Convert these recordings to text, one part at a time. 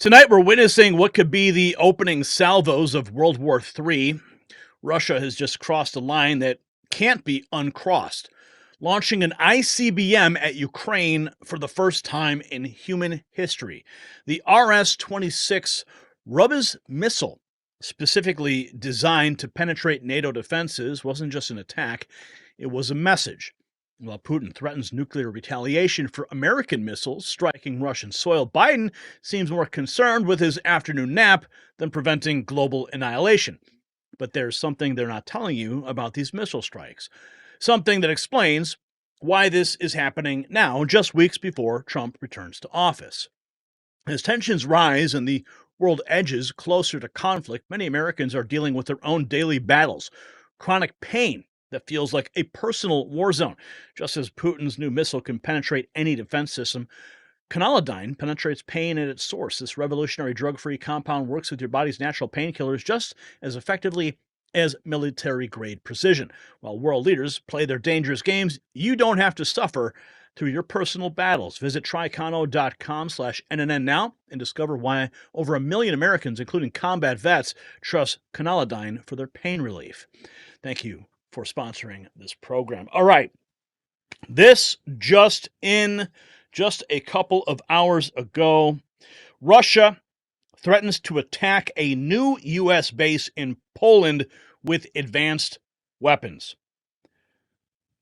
Tonight, we're witnessing what could be the opening salvos of World War III. Russia has just crossed a line that can't be uncrossed, launching an ICBM at Ukraine for the first time in human history. The RS-26 Rubis missile, specifically designed to penetrate NATO defenses, wasn't just an attack, it was a message. While Putin threatens nuclear retaliation for American missiles striking Russian soil, Biden seems more concerned with his afternoon nap than preventing global annihilation. But there's something they're not telling you about these missile strikes. Something that explains why this is happening now, just weeks before Trump returns to office. As tensions rise and the world edges closer to conflict, many Americans are dealing with their own daily battles, chronic pain that feels like a personal war zone. Just as Putin's new missile can penetrate any defense system, Conolidine penetrates pain at its source. This revolutionary drug-free compound works with your body's natural painkillers just as effectively as military-grade precision. While world leaders play their dangerous games, you don't have to suffer through your personal battles. Visit trycono.com/NNN now and discover why over 1 million Americans, including combat vets, trust Conolidine for their pain relief. Thank you for sponsoring this program. All right. This just a couple of hours ago, Russia threatens to attack a new U.S. base in Poland with advanced weapons.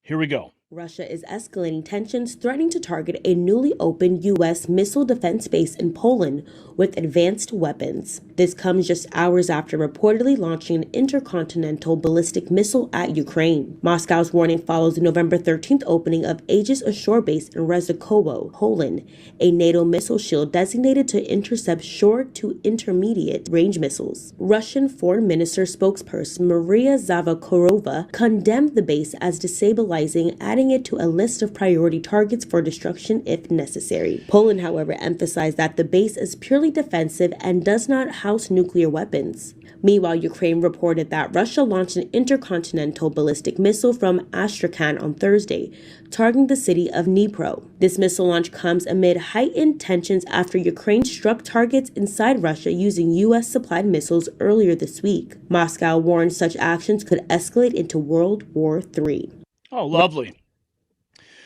Here we go. Russia is escalating tensions, threatening to target a newly opened U.S. missile defense base in Poland with advanced weapons. This comes just hours after reportedly launching an intercontinental ballistic missile at Ukraine. Moscow's warning follows the November 13th opening of Aegis Ashore Base in Rzeszkowo, Poland, a NATO missile shield designated to intercept short to intermediate range missiles. Russian Foreign Minister spokesperson Maria Zakharova condemned the base as destabilizing, adding it to a list of priority targets for destruction if necessary. Poland, however, emphasized that the base is purely defensive and does not house nuclear weapons. Meanwhile, Ukraine reported that Russia launched an intercontinental ballistic missile from Astrakhan on Thursday, targeting the city of Dnipro. This missile launch comes amid heightened tensions after Ukraine struck targets inside Russia using U.S.-supplied missiles earlier this week. Moscow warned such actions could escalate into World War III. Oh, lovely.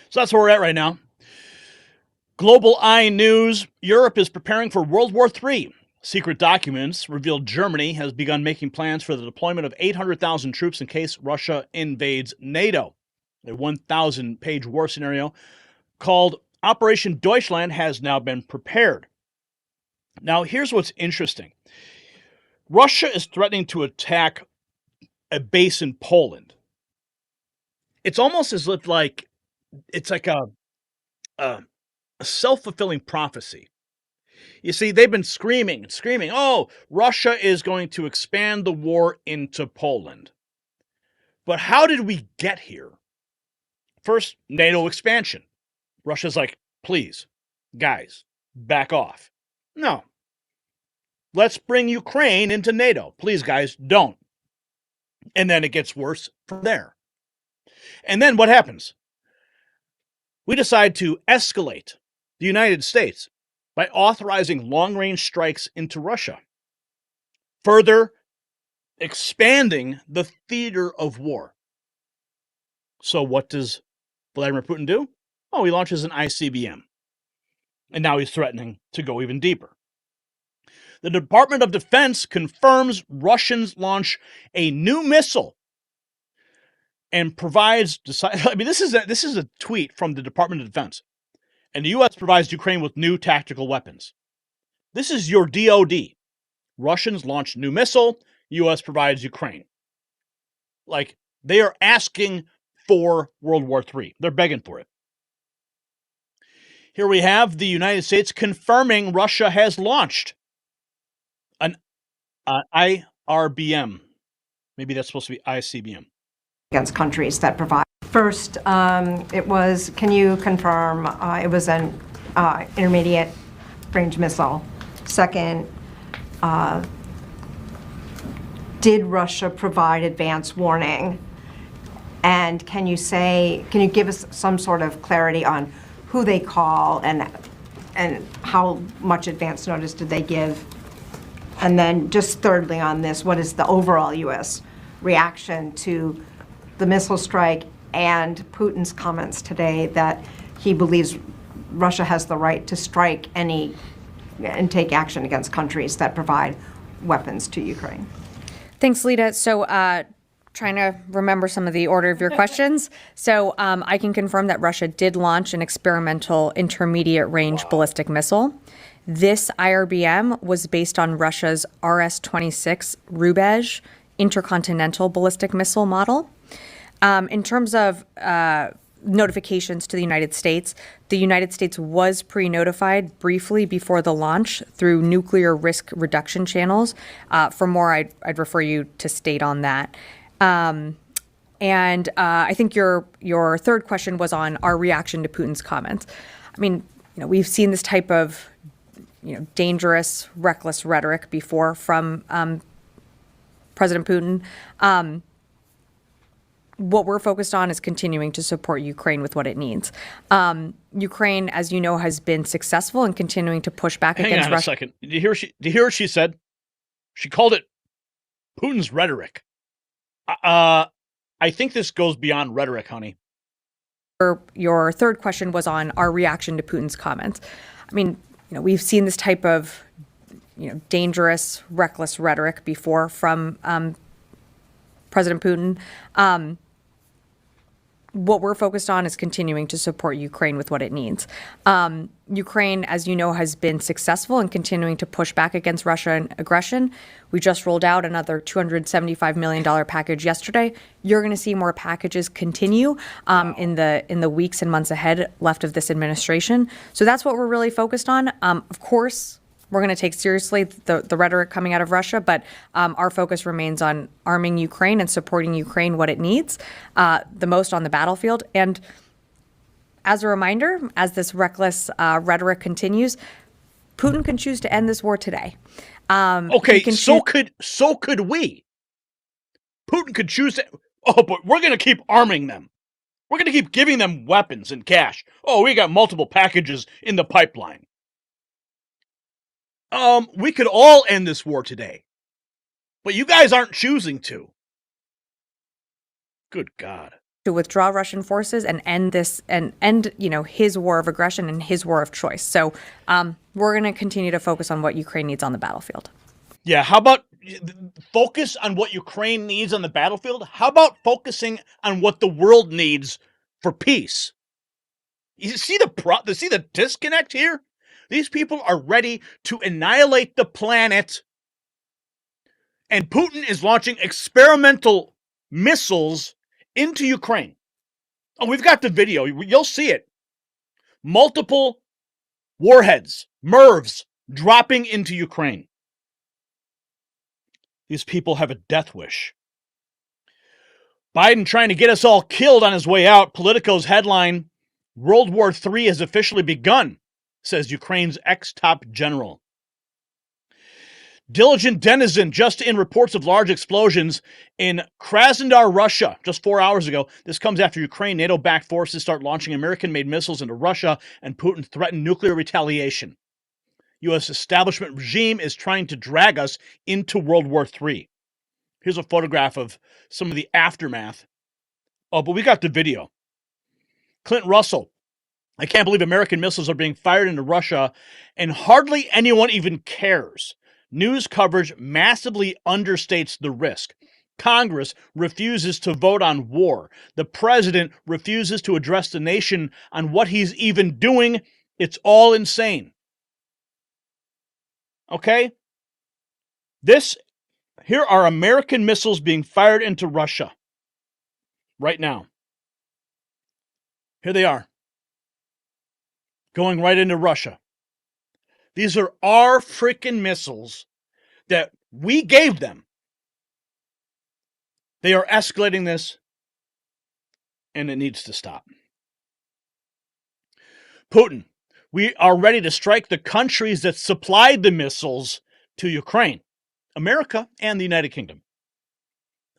So that's where we're at right now. Global Eye News. Europe is preparing for World War III. Secret documents revealed Germany has begun making plans for the deployment of 800,000 troops in case Russia invades NATO. A 1,000-page war scenario called Operation Deutschland has now been prepared. Now, here's what's interesting. Russia is threatening to attack a base in Poland. It's almost as if it's like a self-fulfilling prophecy. You see, they've been screaming, oh, Russia is going to expand the war into Poland. But how did we get here? First, NATO expansion. Russia's like, please, guys, back off. No. Let's bring Ukraine into NATO. Please, guys, don't. And then it gets worse from there. And then what happens? We decide to escalate the United States by authorizing long-range strikes into Russia, further expanding the theater of war. So what does Vladimir Putin do? Oh, he launches an ICBM. And now he's threatening to go even deeper. The Department of Defense confirms Russians launch a new missile and provides, this is a tweet from the Department of Defense. And the U.S. provides Ukraine with new tactical weapons. This is your DOD. Russians launch new missile, U.S. provides Ukraine. Like, they are asking for World War III. They're begging for it. Here we have the United States confirming Russia has launched an IRBM. Maybe that's supposed to be ICBM. Against countries that provide. First, it was, can you confirm it was an intermediate range missile? Second, did Russia provide advance warning? And can you give us some sort of clarity on who they call and and how much advance notice did they give? And then just thirdly on this, what is the overall U.S. reaction to the missile strike and Putin's comments today that he believes Russia has the right to strike any and take action against countries that provide weapons to Ukraine? Thanks, Lita. So trying to remember some of the order of your questions. So I can confirm that Russia did launch an experimental intermediate range ballistic missile. This IRBM was based on Russia's RS-26 Rubezh intercontinental ballistic missile model. In terms of notifications to the United States was pre-notified briefly before the launch through nuclear risk reduction channels. For more, I'd refer you to state on that. And I think your third question was on our reaction to Putin's comments. I mean, we've seen this type of dangerous, reckless rhetoric before from President Putin. What we're focused on is continuing to support Ukraine with what it needs. Ukraine, as you know, has been successful in continuing to push back against Russia. Hang on a second. Did you hear what she said? She called it Putin's rhetoric. I think this goes beyond rhetoric, honey. Your third question was on our reaction to Putin's comments. I mean, we've seen this type of dangerous, reckless rhetoric before from President Putin. What we're focused on is continuing to support Ukraine with what it needs. Ukraine, as you know, has been successful in continuing to push back against Russian aggression. We just rolled out another $275 million package yesterday. You're going to see more packages continue in the weeks and months ahead left of this administration. So that's what we're really focused on. Of course, we're going to take seriously the rhetoric coming out of Russia, but our focus remains on arming Ukraine and supporting Ukraine what it needs the most on the battlefield. And as a reminder, as this reckless rhetoric continues, Putin can choose to end this war today. Okay, so could we. Putin could choose to. Oh, but we're going to keep arming them. We're going to keep giving them weapons and cash. Oh, we got multiple packages in the pipeline. We could all end this war today, but you guys aren't choosing to. Good God. To withdraw Russian forces and end this and end, his war of aggression and his war of choice. So we're going to continue to focus on what Ukraine needs on the battlefield. Yeah, how about focus on what Ukraine needs on the battlefield? How about focusing on what the world needs for peace? You see the disconnect here? These people are ready to annihilate the planet, and Putin is launching experimental missiles into Ukraine. Oh, we've got the video. You'll see it. Multiple warheads, MIRVs, dropping into Ukraine. These people have a death wish. Biden trying to get us all killed on his way out. Politico's headline, World War III has officially begun, says Ukraine's ex-top general. Diligent denizen just in reports of large explosions in Krasnodar, Russia, just 4 hours ago. This comes after Ukraine NATO-backed forces start launching American-made missiles into Russia, and Putin threatened nuclear retaliation. U.S. establishment regime is trying to drag us into World War III. Here's a photograph of some of the aftermath. Oh, but we got the video. Clint Russell. I can't believe American missiles are being fired into Russia, and hardly anyone even cares. News coverage massively understates the risk. Congress refuses to vote on war. The president refuses to address the nation on what he's even doing. It's all insane. Okay? Here are American missiles being fired into Russia right now. Here they are. Going right into Russia. These are our freaking missiles that we gave them. They are escalating this, and it needs to stop. Putin, we are ready to strike the countries that supplied the missiles to Ukraine, America and the United Kingdom.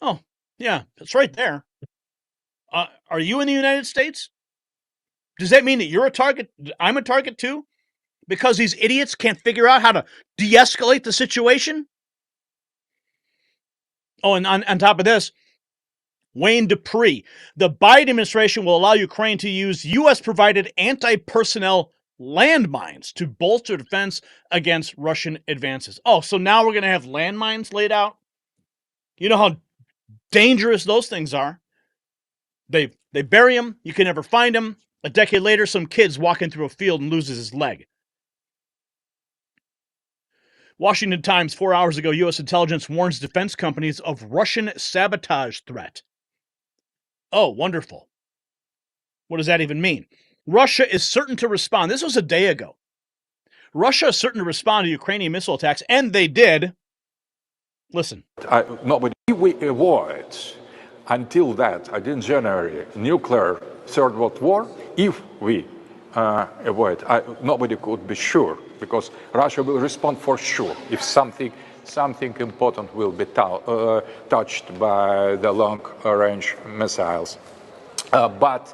Oh, yeah, that's right there. Are you in the United States? Does that mean that you're a target? I'm a target too? because these idiots can't figure out how to de-escalate the situation? Oh, and on top of this, Wayne Dupree, the Biden administration will allow Ukraine to use U.S.-provided anti-personnel landmines to bolster defense against Russian advances. Oh, so now we're going to have landmines laid out? You know how dangerous those things are. They bury them. You can never find them. A decade later, some kid's walking through a field and loses his leg. Washington Times, 4 hours ago, U.S. intelligence warns defense companies of Russian sabotage threat. Oh, wonderful. What does that even mean? Russia is certain to respond. This was a day ago. Russia is certain to respond to Ukrainian missile attacks, and they did. Listen. Nobody we avoid until that, in January, nuclear Third World War, if we avoid, nobody could be sure, because Russia will respond for sure if something important will be touched by the long-range missiles. But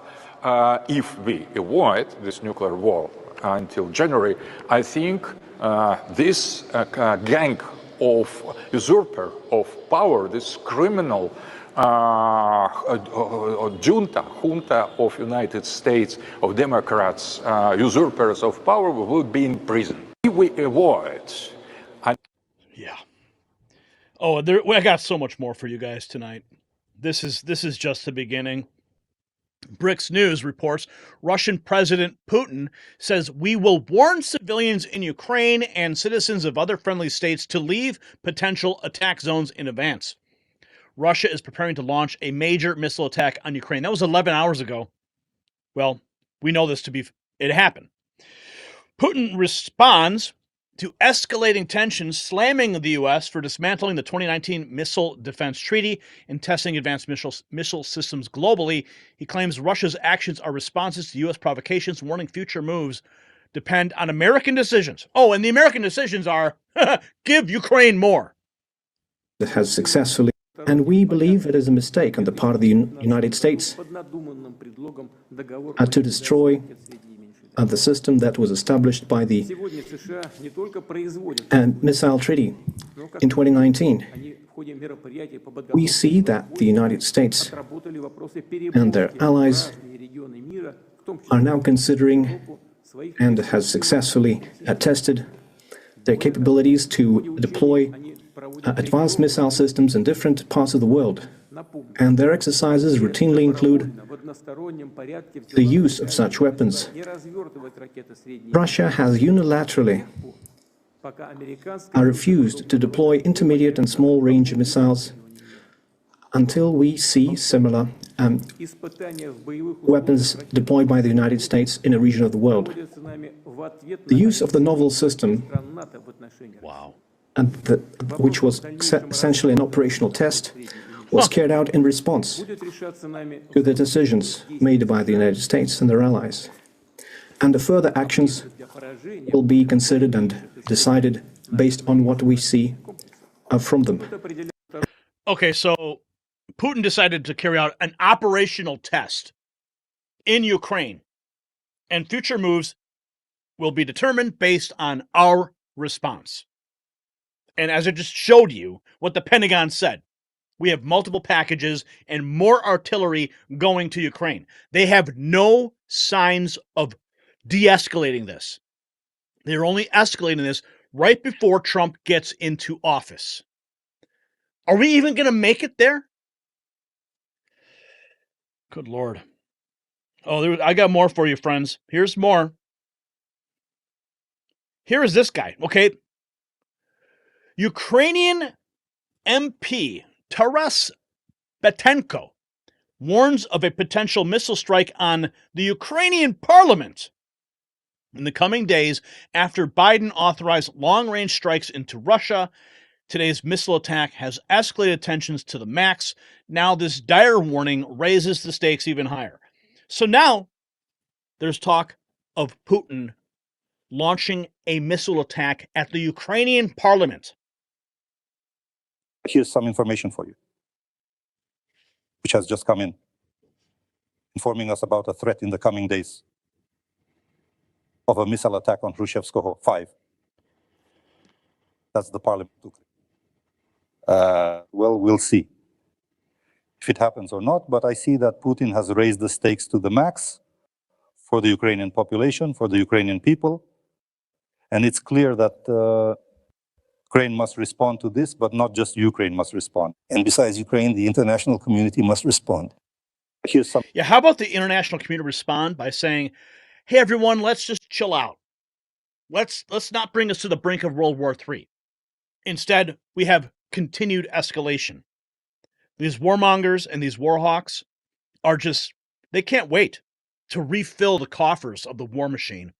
if we avoid this nuclear war until January, I think this gang of usurper of power, this criminal junta of United States, of Democrats, usurpers of power, will be in prison. If we avoid... Yeah. Oh, I got so much more for you guys tonight. This is just the beginning. BRICS News reports Russian President Putin says we will warn civilians in Ukraine and citizens of other friendly states to leave potential attack zones in advance. Russia is preparing to launch a major missile attack on Ukraine. That was 11 hours ago. Well, we know this it happened. Putin responds to escalating tensions, slamming the U.S. for dismantling the 2019 Missile Defense Treaty and testing advanced missile systems globally. He claims Russia's actions are responses to U.S. provocations, warning future moves depend on American decisions. Oh, and the American decisions are give Ukraine more. It has successfully, and we believe it is a mistake on the part of the United States to destroy the system that was established by the Missile Treaty in 2019. We see that the United States and their allies are now considering and has successfully tested their capabilities to deploy advanced missile systems in different parts of the world. And their exercises routinely include the use of such weapons. Russia has unilaterally refused to deploy intermediate and small-range missiles until we see similar weapons deployed by the United States in a region of the world. The use of the novel system, which was essentially an operational test, was carried out in response to the decisions made by the United States and their allies. And the further actions will be considered and decided based on what we see from them. Okay, so Putin decided to carry out an operational test in Ukraine, and future moves will be determined based on our response. And as I just showed you what the Pentagon said, we have multiple packages and more artillery going to Ukraine. They have no signs of de-escalating this. They're only escalating this right before Trump gets into office. Are we even going to make it there? Good Lord. Oh, I got more for you, friends. Here's more. Here is this guy, okay? Ukrainian MP Taras Betenko warns of a potential missile strike on the Ukrainian parliament in the coming days after Biden authorized long-range strikes into Russia. Today's missile attack has escalated tensions to the max. Now this dire warning raises the stakes even higher. So now there's talk of Putin launching a missile attack at the Ukrainian parliament. Here's some information for you, which has just come in, informing us about a threat in the coming days. of a missile attack on Khrushchevskoho 5. That's the parliament. Well, we'll see if it happens or not, but I see that Putin has raised the stakes to the max for the Ukrainian population, for the Ukrainian people, and it's clear that Ukraine must respond to this, but not just Ukraine must respond. And besides Ukraine, the international community must respond. Here's some. Yeah, how about the international community respond by saying, "Hey, everyone, let's just chill out. Let's not bring us to the brink of World War III. Instead, we have continued escalation. These warmongers and these warhawks are just, they can't wait to refill the coffers of the war machine."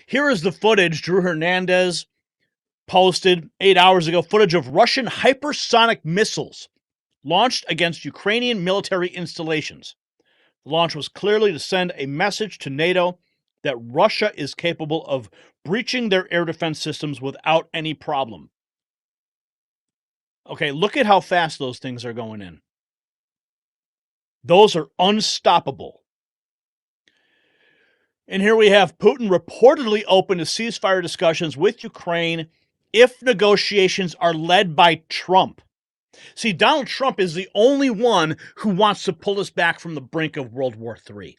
Here is the footage Drew Hernandez posted 8 hours ago, footage of Russian hypersonic missiles launched against Ukrainian military installations. The launch was clearly to send a message to NATO that Russia is capable of breaching their air defense systems without any problem. Okay, look at how fast those things are going in. Those are unstoppable. And here we have Putin reportedly open to ceasefire discussions with Ukraine if negotiations are led by Trump. See, Donald Trump is the only one who wants to pull us back from the brink of World War III.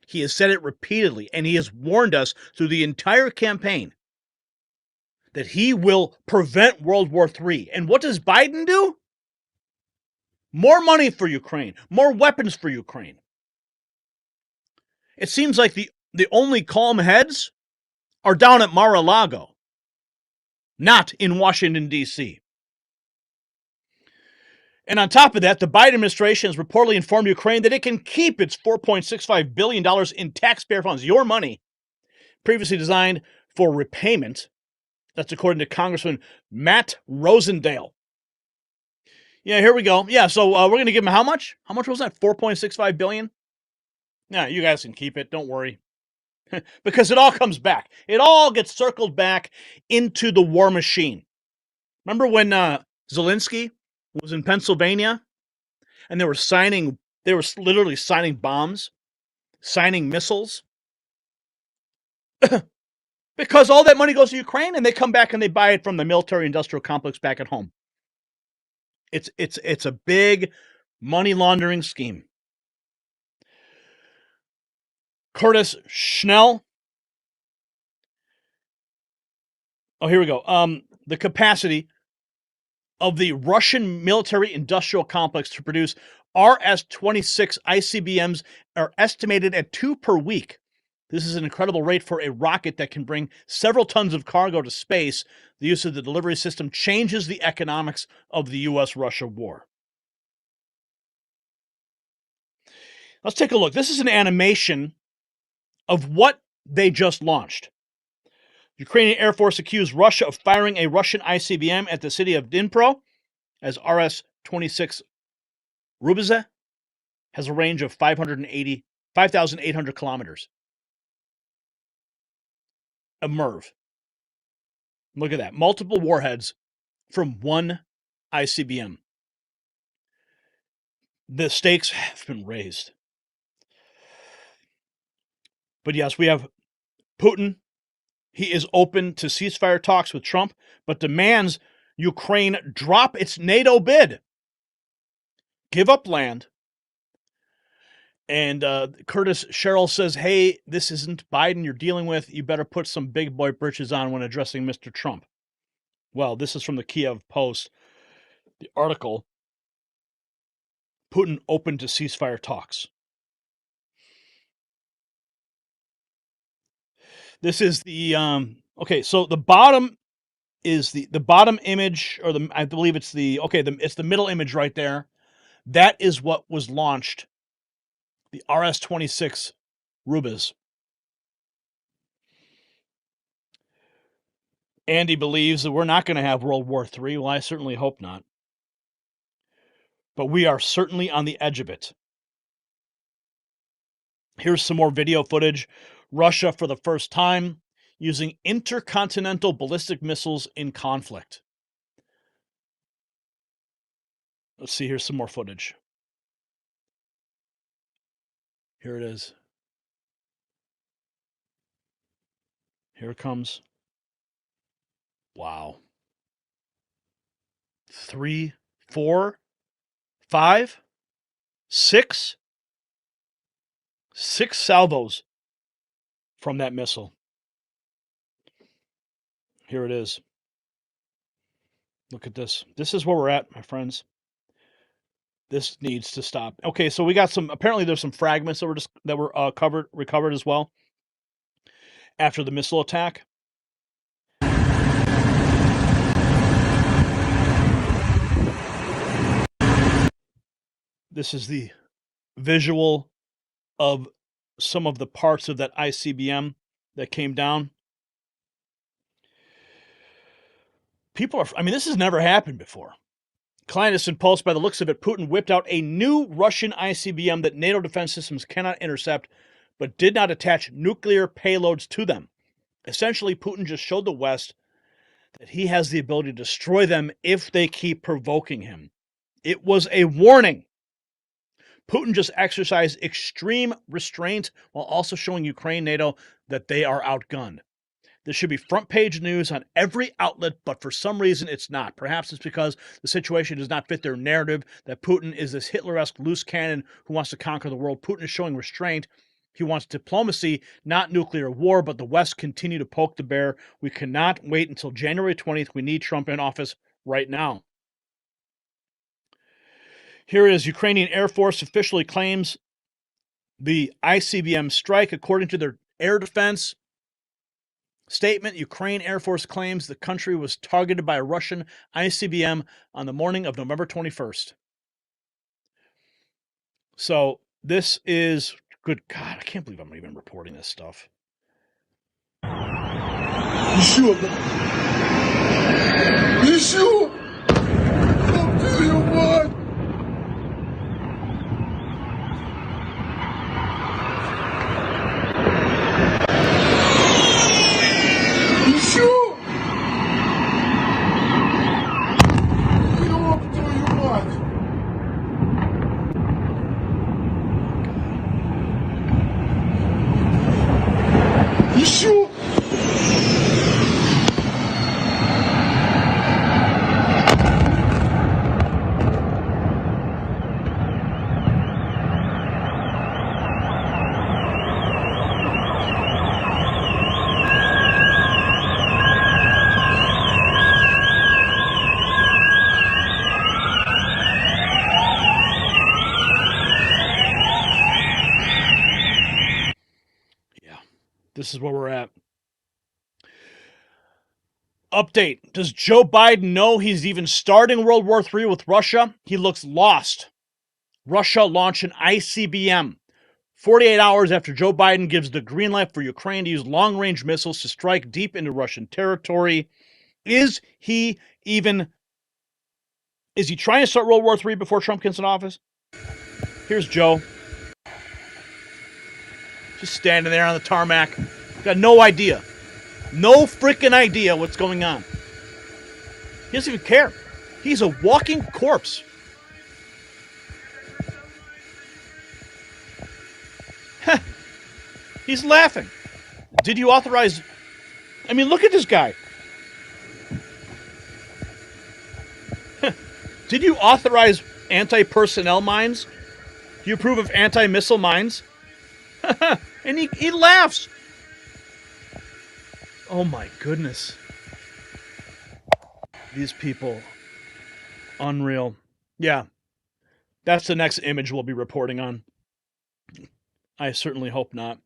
He has said it repeatedly, and he has warned us through the entire campaign that he will prevent World War III. And what does Biden do? More money for Ukraine, more weapons for Ukraine. It seems like the only calm heads are down at Mar-a-Lago, not in Washington, D.C. And on top of that, the Biden administration has reportedly informed Ukraine that it can keep its $4.65 billion in taxpayer funds, your money, previously designed for repayment. That's according to Congressman Matt Rosendale. Yeah, here we go. Yeah, so we're going to give him how much? How much was that? $4.65 billion? Yeah, you guys can keep it. Don't worry. Because it all comes back. It all gets circled back into the war machine. Remember when Zelensky was in Pennsylvania and they were literally signing bombs, signing missiles? Because all that money goes to Ukraine and they come back and they buy it from the military industrial complex back at home. It's a big money laundering scheme. Curtis Schnell. Oh, here we go. The capacity of the Russian military industrial complex to produce RS-26 ICBMs are estimated at 2 per week. This is an incredible rate for a rocket that can bring several tons of cargo to space. The use of the delivery system changes the economics of the U.S.-Russia war. Let's take a look. This is an animation of what they just launched. Ukrainian Air Force accused Russia of firing a Russian ICBM at the city of Dnipro as RS-26 Rubiza has a range of 5,800 kilometers. A MIRV. Look at that. Multiple warheads from one ICBM. The stakes have been raised. But yes, we have Putin. He is open to ceasefire talks with Trump, but demands Ukraine drop its NATO bid, give up land. And Curtis Sherrill says, hey, this isn't Biden you're dealing with. You better put some big boy britches on when addressing Mr. Trump. Well, this is from the Kiev Post. The article, Putin open to ceasefire talks. This is the, okay, so the bottom is the bottom image, or I believe it's it's the middle image right there. That is what was launched, the RS-26 Rubis. Andy believes that we're not going to have World War III. Well, I certainly hope not. But we are certainly on the edge of it. Here's some more video footage. Russia, for the first time, using intercontinental ballistic missiles in conflict. Let's see, here's some more footage. Here it is. Here it comes. Wow. 3, 4, 5, 6 salvos from that missile. Here it is. Look at this. This is where we're at, my friends. This needs to stop. Okay, so we got some. Apparently, there's some fragments that were recovered as well after the missile attack. This is the visual of some of the parts of that ICBM that came down. People are. I mean, this has never happened before. Clandestine Pulse, by the looks of it, Putin whipped out a new Russian ICBM that NATO defense systems cannot intercept, but did not attach nuclear payloads to them. Essentially, Putin just showed the West that he has the ability to destroy them if they keep provoking him. It was a warning. Putin just exercised extreme restraint while also showing Ukraine, NATO, that they are outgunned. This should be front page news on every outlet, but for some reason it's not. Perhaps it's because the situation does not fit their narrative that Putin is this Hitler-esque loose cannon who wants to conquer the world. Putin is showing restraint. He wants diplomacy, not nuclear war, but the West continue to poke the bear. We cannot wait until January 20th. We need Trump in office right now. Here is Ukrainian Air Force officially claims the ICBM strike. According to their air defense statement, Ukraine Air Force claims the country was targeted by a Russian ICBM on the morning of November 21st. So this is, good God, I can't believe I'm even reporting this stuff. Еще одна. Еще! Ёб твою мать! Еще! Ёб твою мать! Еще! This is where we're at. Update. Does Joe Biden know he's even starting World War III with Russia? He looks lost. Russia launched an ICBM 48 hours after Joe Biden gives the green light for Ukraine to use long-range missiles to strike deep into Russian territory. Is he trying to start World War III before Trump gets in office? Here's Joe. Just standing there on the tarmac. Got no idea. No freaking idea what's going on. He doesn't even care. He's a walking corpse. He's laughing. Did you authorize... I mean, look at this guy. Did you authorize anti-personnel mines? Do you approve of anti-missile mines? And he laughs. Oh my goodness. These people. Unreal. Yeah. That's the next image we'll be reporting on. I certainly hope not.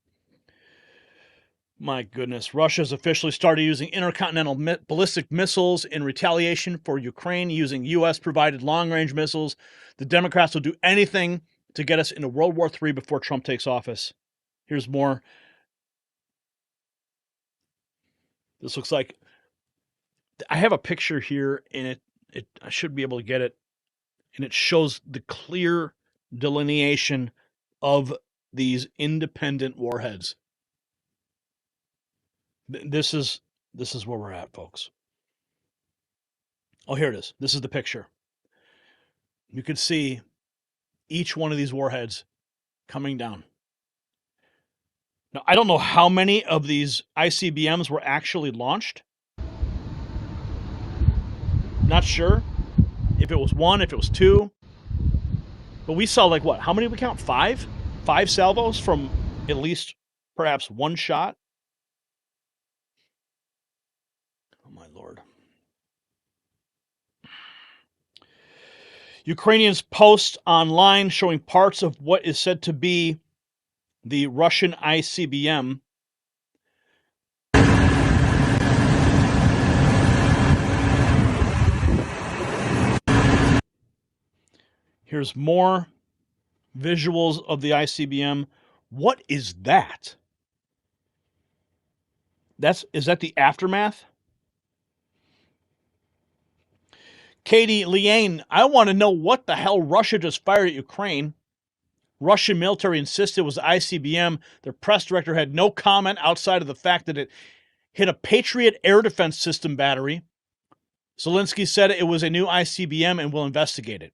My goodness. Russia's officially started using intercontinental ballistic missiles in retaliation for Ukraine using U.S.-provided long-range missiles. The Democrats will do anything to get us into World War III before Trump takes office. Here's more. This looks like... I have a picture here, and I should be able to get it. And it shows the clear delineation of these independent warheads. This is where we're at, folks. Oh, here it is. This is the picture. You can see each one of these warheads coming down. Now, I don't know how many of these ICBMs were actually launched. Not sure if it was one, if it was two. But we saw, like, what? How many did we count? 5? 5 salvos from at least perhaps one shot? Oh, my Lord. Ukrainians post online showing parts of what is said to be the Russian ICBM. Here's more visuals of the ICBM. What is that? Is that the aftermath? Katie Liane, I want to know what the hell Russia just fired at Ukraine. Russian military insisted it was ICBM. Their press director had no comment outside of the fact that it hit a Patriot air defense system battery. Zelensky said it was a new ICBM and will investigate it.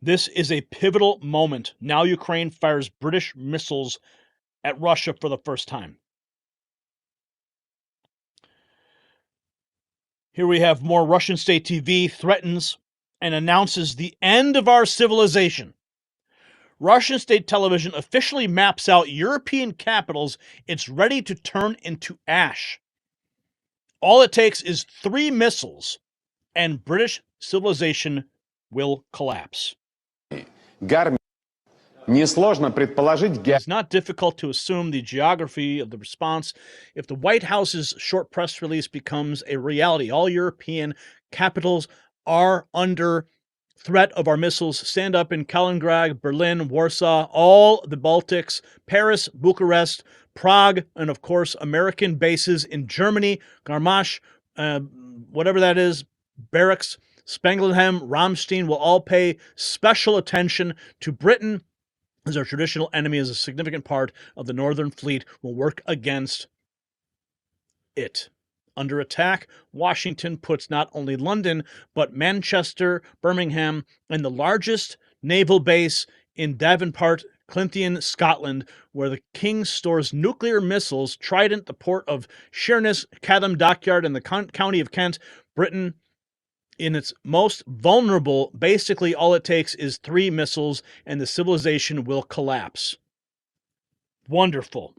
This is a pivotal moment. Now Ukraine fires British missiles at Russia for the first time. Here we have more. Russian state TV threatens and announces the end of our civilization. Russian state television officially maps out European capitals it's ready to turn into ash. All it takes is 3 missiles, and British civilization will collapse. It's not difficult to assume the geography of the response if the White House's short press release becomes a reality. All European capitals are under threat of our missiles. Stand up in Kaliningrad, Berlin, Warsaw, all the Baltics, Paris, Bucharest, Prague, and of course, American bases in Germany, Garmash, whatever that is, barracks, Spanglenheim, Ramstein will all pay special attention to Britain as our traditional enemy, as a significant part of the Northern Fleet will work against it. Under attack, Washington puts not only London, but Manchester, Birmingham, and the largest naval base in Davenport, Clinton, Scotland, where the King stores nuclear missiles, Trident, the port of Sheerness, Chatham Dockyard, and the county of Kent, Britain. In its most vulnerable, basically all it takes is 3 missiles and the civilization will collapse. Wonderful.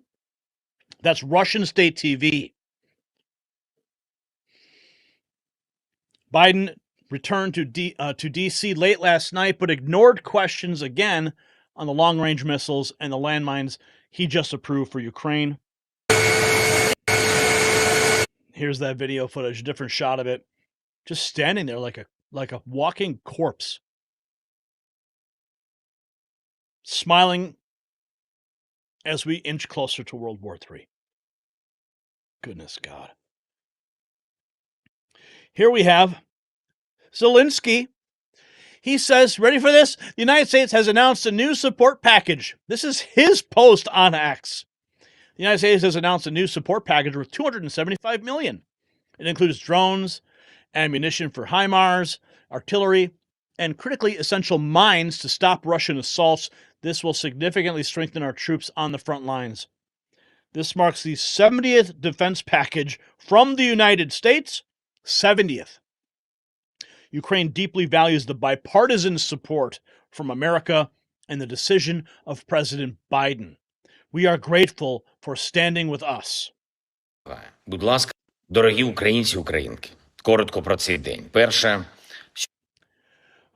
That's Russian state TV. Biden returned to D.C. late last night, but ignored questions again on the long-range missiles and the landmines he just approved for Ukraine. Here's that video footage, a different shot of it. Just standing there like a walking corpse. Smiling as we inch closer to World War III. Goodness God. Here we have Zelensky. He says, ready for this? The United States has announced a new support package. This is his post on X. The United States has announced a new support package worth $275 million. It includes drones, ammunition for HIMARS, artillery, and critically essential mines to stop Russian assaults. This will significantly strengthen our troops on the front lines. This marks the 70th defense package from the United States. 70th. Ukraine deeply values the bipartisan support from America and the decision of President Biden. We are grateful for standing with us. Будь ласка, дорогі українці, українки, коротко про цей день. Перше.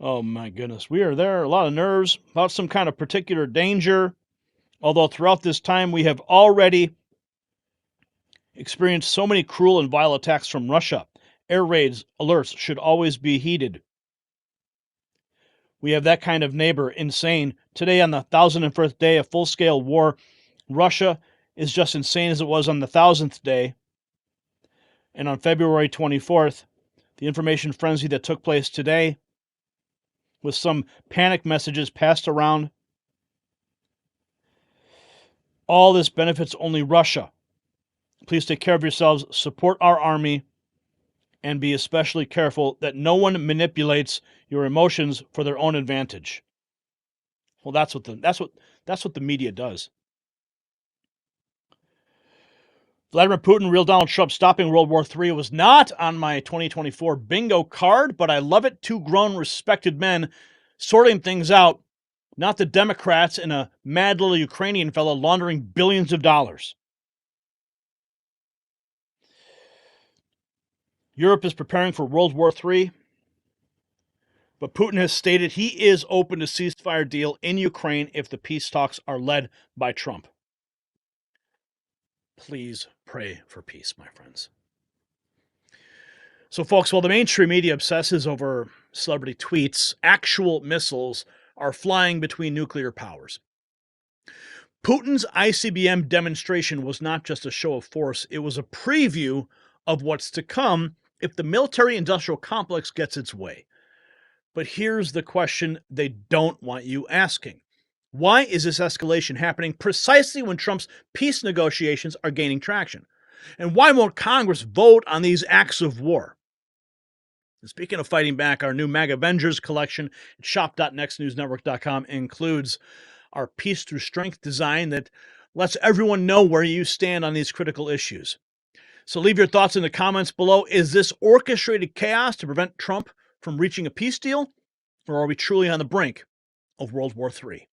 Oh my goodness, we are there, a lot of nerves about some kind of particular danger, although throughout this time we have already experienced so many cruel and vile attacks from Russia. Air raids, alerts should always be heeded. We have that kind of neighbor, insane. Today, on the 1001st day of full-scale war, Russia is just insane as it was on the 1000th day. And on February 24th, the information frenzy that took place today, with some panic messages passed around, all this benefits only Russia. Please take care of yourselves, support our army, and be especially careful that no one manipulates your emotions for their own advantage. Well, that's what That's what the media does. Vladimir Putin, real Donald Trump, stopping World War III was not on my 2024 bingo card, but I love it. Two grown, respected men sorting things out, not the Democrats and a mad little Ukrainian fellow laundering billions of dollars. Europe is preparing for World War III, but Putin has stated he is open to ceasefire deal in Ukraine if the peace talks are led by Trump. Please pray for peace, my friends. So, folks, while the mainstream media obsesses over celebrity tweets, actual missiles are flying between nuclear powers. Putin's ICBM demonstration was not just a show of force, it was a preview of what's to come if the military-industrial complex gets its way. But here's the question they don't want you asking. Why is this escalation happening precisely when Trump's peace negotiations are gaining traction? And why won't Congress vote on these acts of war? And speaking of fighting back, our new MAGA Avengers collection at shop.nextnewsnetwork.com includes our Peace Through Strength design that lets everyone know where you stand on these critical issues. So leave your thoughts in the comments below. Is this orchestrated chaos to prevent Trump from reaching a peace deal? Or are we truly on the brink of World War III?